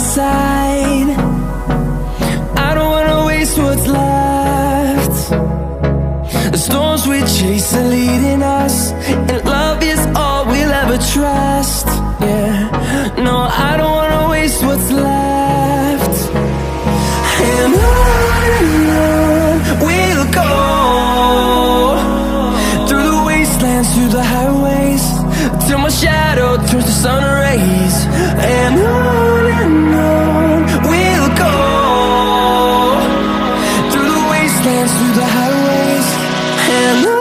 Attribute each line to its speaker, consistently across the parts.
Speaker 1: side. I don't wanna waste what's left. The storms we chase are leading us, and love is all we'll ever trust. Yeah, no, I don't wanna waste what's left. And on we'll go, through the wastelands, through the highways, till my shadow turns to sun rays. And on we'll go, through the wastelands, through the highways, and on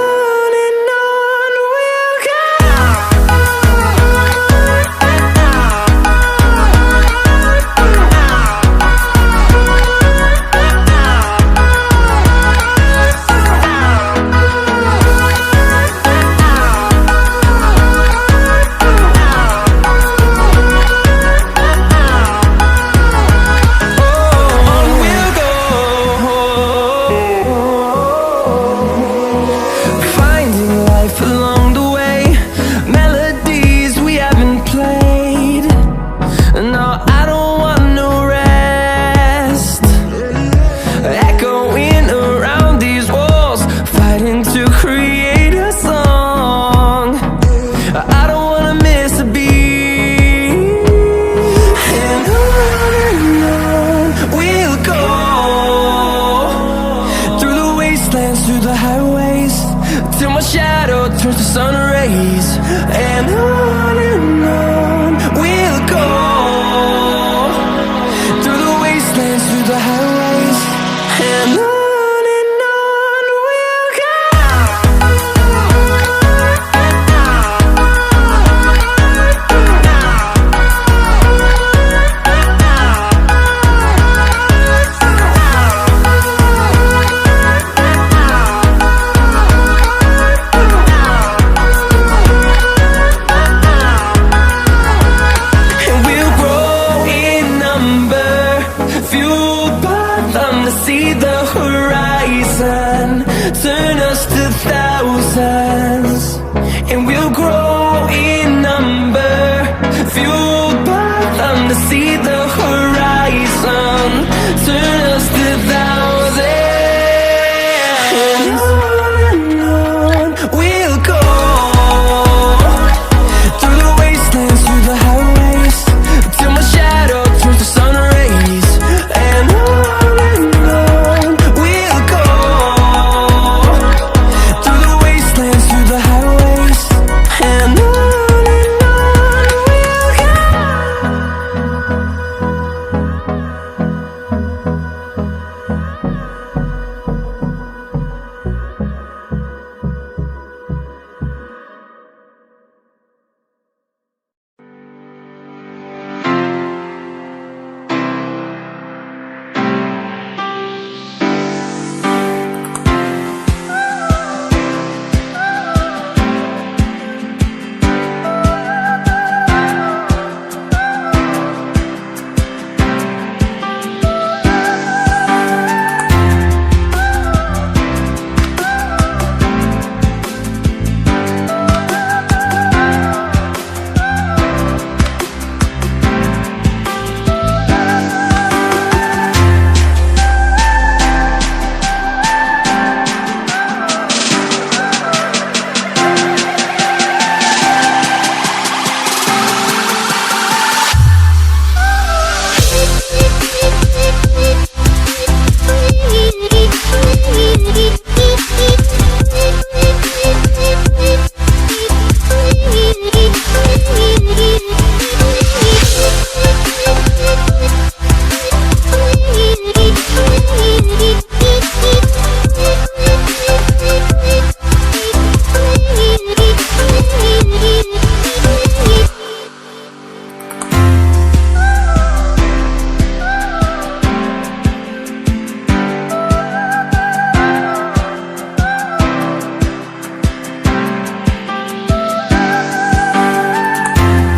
Speaker 1: we'll go. Through the highways, till my shadow turns to sun rays. And on we'll go, through the wastelands, through the highways, and on we'll go. See the horizon, turn us to thousands, and we'll grow in number, fueled by them to see the